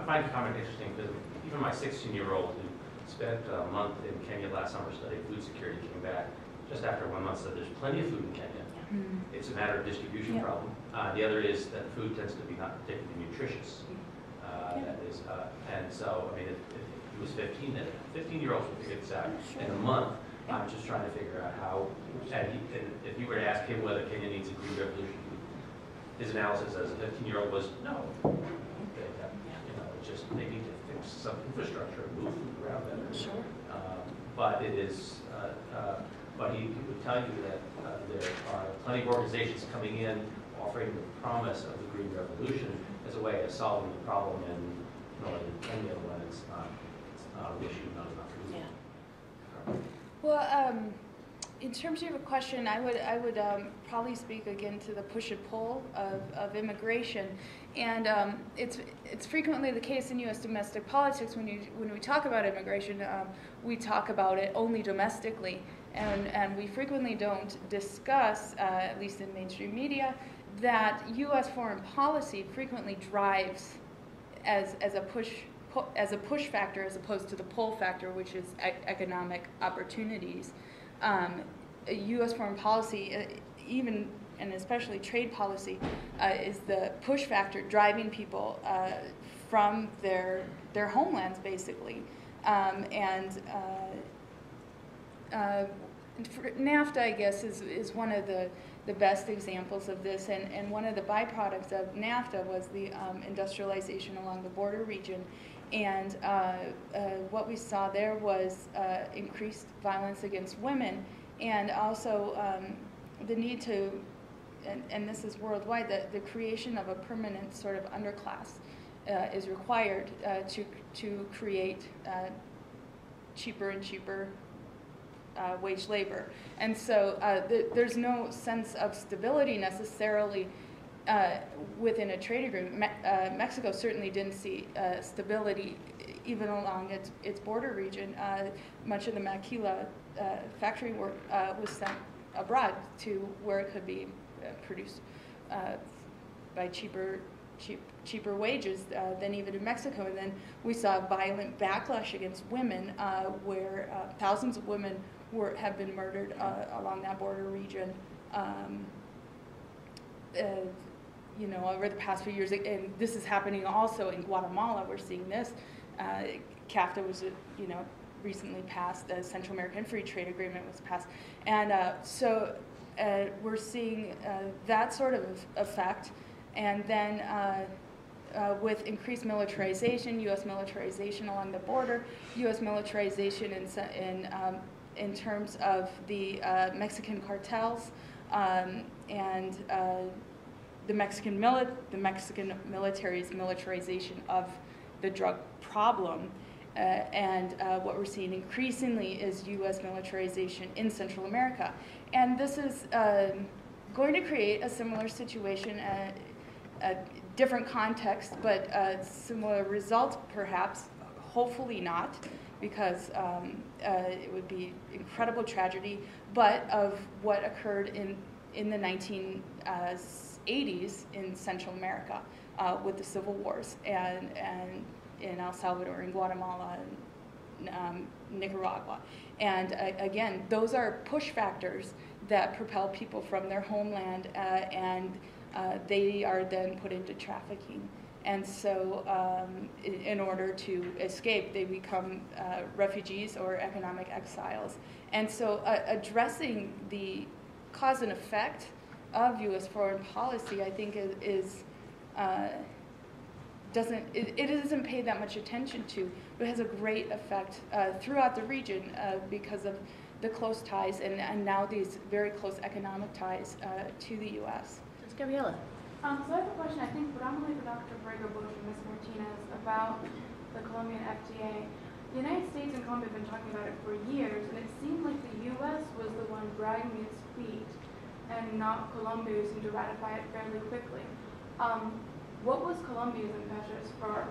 find your comment interesting because even my 16-year-old who spent a month in Kenya last summer studying food security came back just after 1 month said there's plenty of food in Kenya. It's a matter of distribution problem. The other is that food tends to be not particularly nutritious. That is, and so, I mean, if he was 15, then 15-year-olds would figure this out in a month. I'm just trying to figure out how, and if you were to ask him whether Kenya needs a green revolution, his analysis as a 15-year-old was no. It's just they need to fix some infrastructure, move food around better. Sure. But it is, but he would tell you that there are plenty of organizations coming in offering the promise of the green revolution as a way of solving the problem in northern Kenya when it's not an issue, not enough food. Yeah. Well, in terms of your question, I would probably speak again to the push and pull of immigration, and it's frequently the case in U.S. domestic politics when we talk about immigration, we talk about it only domestically, and we frequently don't discuss, at least in mainstream media, that U.S. foreign policy frequently drives as a push factor as opposed to the pull factor, which is economic opportunities. U.S. foreign policy, even and especially trade policy, is the push factor driving people from their homelands, basically. NAFTA, I guess, is one of the best examples of this, and one of the byproducts of NAFTA was the industrialization along the border region. And what we saw there was increased violence against women, and also the need to, and this is worldwide, the creation of a permanent sort of underclass is required to create cheaper and cheaper wage labor. And so there's no sense of stability necessarily within a trade agreement. Mexico certainly didn't see stability even along its border region. Much of the maquila factory work was sent abroad to where it could be produced by cheaper wages than even in Mexico. And then we saw violent backlash against women, where thousands of women have been murdered along that border region. Over the past few years, and this is happening also in Guatemala. We're seeing this. CAFTA was, recently passed. The Central American Free Trade Agreement was passed, and so we're seeing that sort of effect. And then with increased militarization, U.S. militarization along the border, U.S. militarization in terms of the Mexican cartels, and the Mexican military's militarization of the drug problem, and what we're seeing increasingly is U.S. militarization in Central America. And this is going to create a similar situation, a different context, but similar results perhaps, hopefully not, because it would be incredible tragedy, but of what occurred in the 1980s in Central America with the civil wars, and in El Salvador, in Guatemala, and Nicaragua. And again, those are push factors that propel people from their homeland, and they are then put into trafficking. And so in order to escape, they become refugees or economic exiles. And so addressing the cause and effect of U.S. foreign policy, I think, it isn't paid that much attention to, but has a great effect throughout the region because of the close ties and now these very close economic ties to the U.S. It's Gabriela. So I have a question, I think, predominantly for Dr. Borrego-Bush and Ms. Martinez about the Colombian FTA. The United States and Colombia have been talking about it for years, and it seemed like the U.S. was the one dragging its feet and not Colombia, who seemed to ratify it fairly quickly. What was Colombia's impetus for,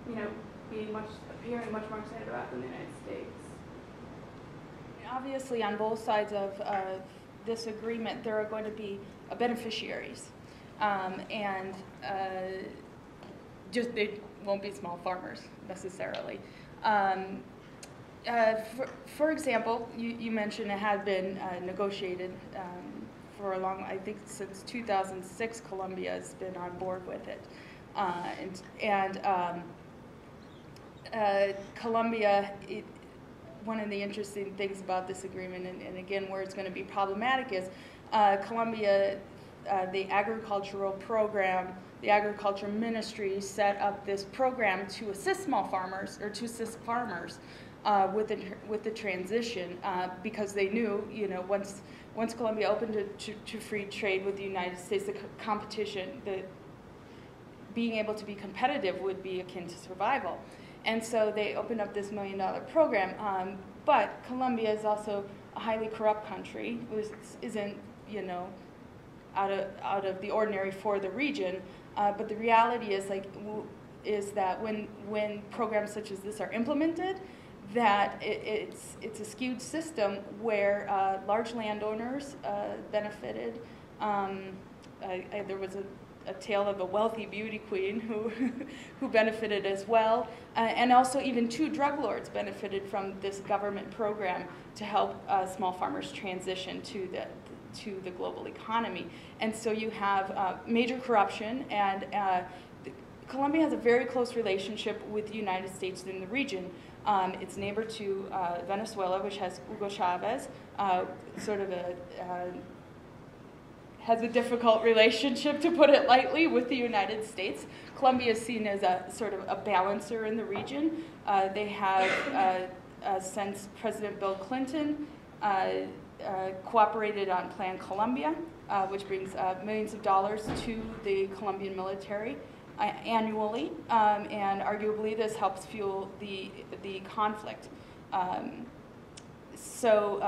appearing much more excited about than the United States? Obviously, on both sides of this agreement, there are going to be beneficiaries. just they won't be small farmers necessarily. For example, you mentioned it had been negotiated for a long, I think since 2006, Colombia has been on board with it. Colombia, one of the interesting things about this agreement, and again where it's going to be problematic is Colombia, the agricultural program, the agriculture ministry set up this program to assist small farmers, or to assist farmers with the transition, because they knew, once Colombia opened to free trade with the United States, the competition, being able to be competitive would be akin to survival. And so they opened up this $1 million program. But Colombia is also a highly corrupt country, which isn't, out of the ordinary for the region. But the reality is that when programs such as this are implemented, that it's a skewed system where large landowners benefited. There was a tale of a wealthy beauty queen who benefited as well, and also even 2 drug lords benefited from this government program to help small farmers transition to the global economy. And so you have major corruption, and Colombia has a very close relationship with the United States in the region. It's neighbor to Venezuela, which has Hugo Chavez, has a difficult relationship, to put it lightly, with the United States. Colombia is seen as a sort of a balancer in the region. They have, since President Bill Clinton cooperated on Plan Colombia, which brings millions of dollars to the Colombian military annually, and arguably this helps fuel the conflict. So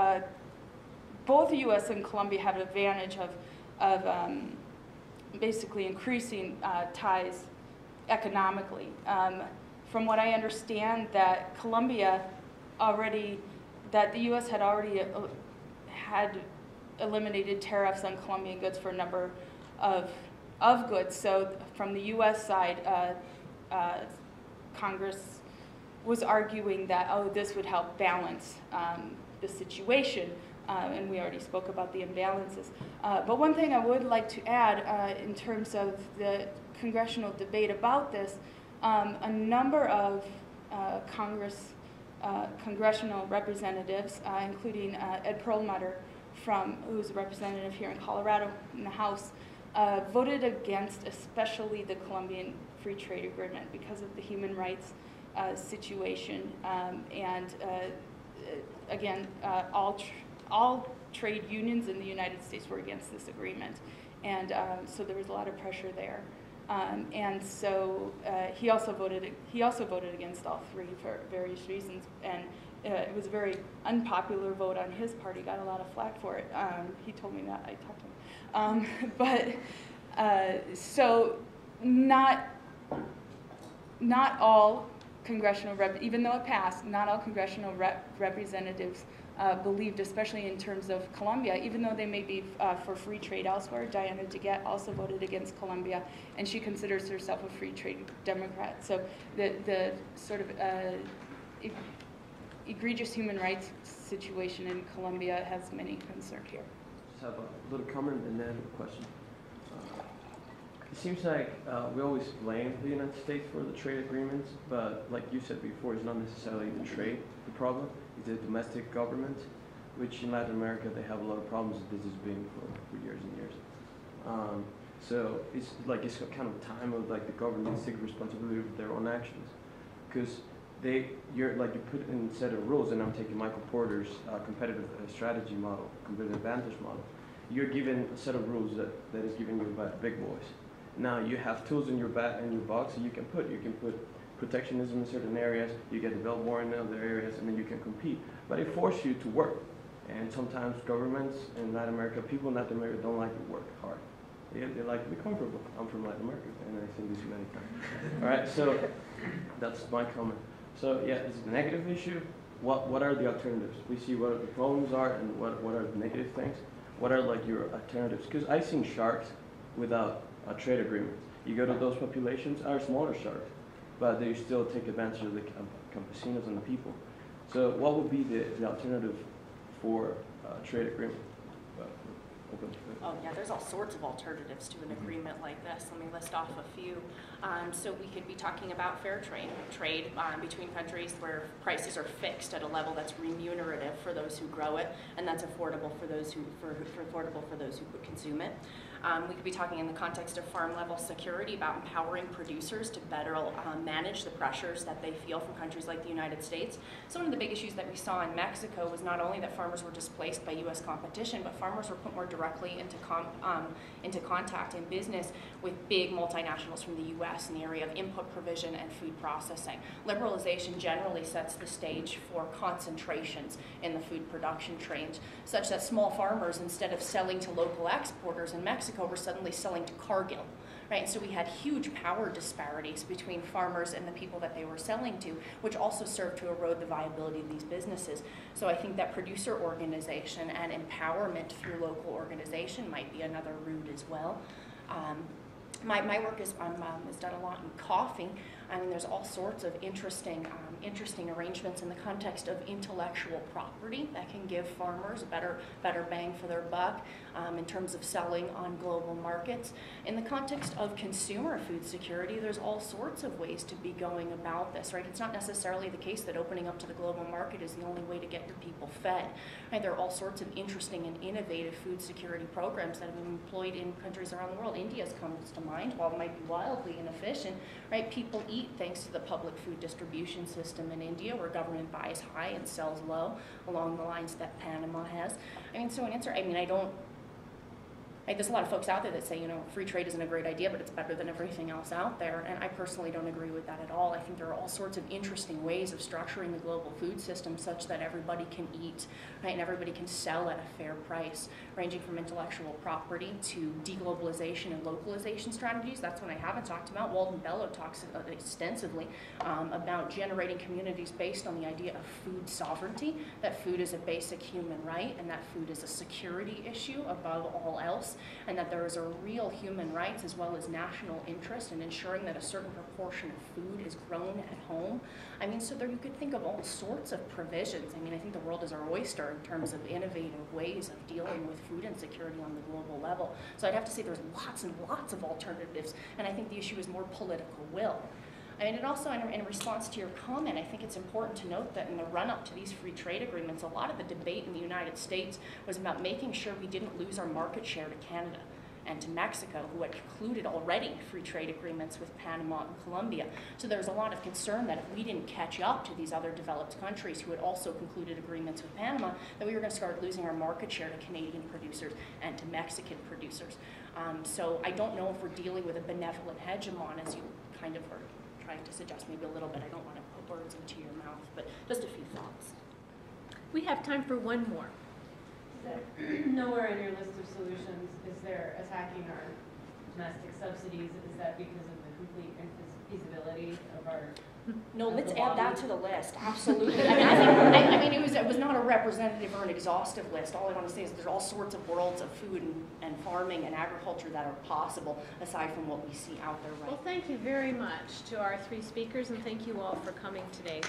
both the U.S. and Colombia have an advantage of basically increasing ties economically. From what I understand, that the U.S. had already had eliminated tariffs on Colombian goods for a number of goods. So from the U.S. side, Congress was arguing that, this would help balance the situation. And we already spoke about the imbalances. But one thing I would like to add in terms of the congressional debate about this, a number of congressional representatives, including Ed Perlmutter, who's a representative here in Colorado in the House, voted against especially the Colombian Free Trade Agreement because of the human rights situation. Again, all trade unions in the United States were against this agreement, and so there was a lot of pressure there. And so he also voted against all 3 for various reasons, and it was a very unpopular vote on his part. He got a lot of flack for it. He told me that. I talked to him. So not all congressional even though it passed, not all congressional representatives believed, especially in terms of Colombia, even though they may be for free trade elsewhere. Diana DeGette also voted against Colombia, and she considers herself a free trade Democrat. So the sort of egregious human rights situation in Colombia has many concerns here. Just have a little comment and then a question. It seems like we always blame the United States for the trade agreements, but like you said before, it's not necessarily the trade the problem. It's the domestic government, which in Latin America they have a lot of problems with. This has been for years and years. So it's kind of time of the government to take responsibility for their own actions, because you put in a set of rules, and I'm taking Michael Porter's competitive strategy model, competitive advantage model. You're given a set of rules that is given you by the big boys. Now you have tools in your box that you can put protectionism in certain areas, you get developed more in other areas, and then you can compete. But it forces you to work. And sometimes governments in Latin America, people in Latin America don't like to work hard. They like to be comfortable. I'm from Latin America, and I've seen this many times. All right, so that's my comment. So yeah, it's a negative issue. What are the alternatives? We see what the problems are and what are the negative things. What are your alternatives? Because I've seen sharks without a trade agreement. You go to those populations, are smaller sharks, but they still take advantage of the campesinos and the people. So what would be the alternative for trade agreement? Open to Oh yeah, there's all sorts of alternatives to an agreement like this. Let me list off a few. So we could be talking about fair trade between countries where prices are fixed at a level that's remunerative for those who grow it, and that's affordable for those who consume it. We could be talking in the context of farm level security about empowering producers to better manage the pressures that they feel from countries like the United States. So one of the big issues that we saw in Mexico was not only that farmers were displaced by U.S. competition, but farmers were put more directly into contact in business with big multinationals from the U.S. in the area of input provision and food processing. Liberalization generally sets the stage for concentrations in the food production chains, such that small farmers, instead of selling to local exporters in Mexico, were suddenly selling to Cargill. Right, and so we had huge power disparities between farmers and the people that they were selling to, which also served to erode the viability of these businesses. So I think that producer organization and empowerment through local organization might be another route as well. My work is done a lot in coffee. I mean, there's all sorts of interesting arrangements in the context of intellectual property that can give farmers a better bang for their buck in terms of selling on global markets. In the context of consumer food security, there's all sorts of ways to be going about this, right? It's not necessarily the case that opening up to the global market is the only way to get your people fed. Right? There are all sorts of interesting and innovative food security programs that have been employed in countries around the world. India's comes to mind. While it might be wildly inefficient, right? People eat thanks to the public food distribution system in India, where government buys high and sells low, along the lines that Panama has. I mean, so in answer, I mean, there's a lot of folks out there that say, you know, free trade isn't a great idea, but it's better than everything else out there. And I personally don't agree with that at all. I think there are all sorts of interesting ways of structuring the global food system such that everybody can eat, right, and everybody can sell at a fair price, ranging from intellectual property to deglobalization and localization strategies. That's one I haven't talked about. Walden Bello talks extensively about generating communities based on the idea of food sovereignty, that food is a basic human right, and that food is a security issue above all else, and that there is a real human rights as well as national interest in ensuring that a certain proportion of food is grown at home. I mean, so there you could think of all sorts of provisions. I mean, I think the world is our oyster in terms of innovative ways of dealing with food insecurity on the global level. So I'd have to say there's lots and lots of alternatives, and I think the issue is more political will. And also, in response to your comment, I think it's important to note that in the run-up to these free trade agreements, a lot of the debate in the United States was about making sure we didn't lose our market share to Canada and to Mexico, who had concluded already free trade agreements with Panama and Colombia. So there was a lot of concern that if we didn't catch up to these other developed countries who had also concluded agreements with Panama, that we were going to start losing our market share to Canadian producers and to Mexican producers. So I don't know if we're dealing with a benevolent hegemon, as you kind of are trying to suggest maybe a little bit. I don't want to put words into your mouth, but just a few thoughts. We have time for one more. Nowhere in your list of solutions is there attacking our domestic subsidies. Is that because of the complete infeasibility of our? No, let's add that to the list. Absolutely. I mean, it was not a representative or an exhaustive list. All I want to say is there's all sorts of worlds of food and farming and agriculture that are possible aside from what we see out there right now. Well, thank you very much to our three speakers, and thank you all for coming today.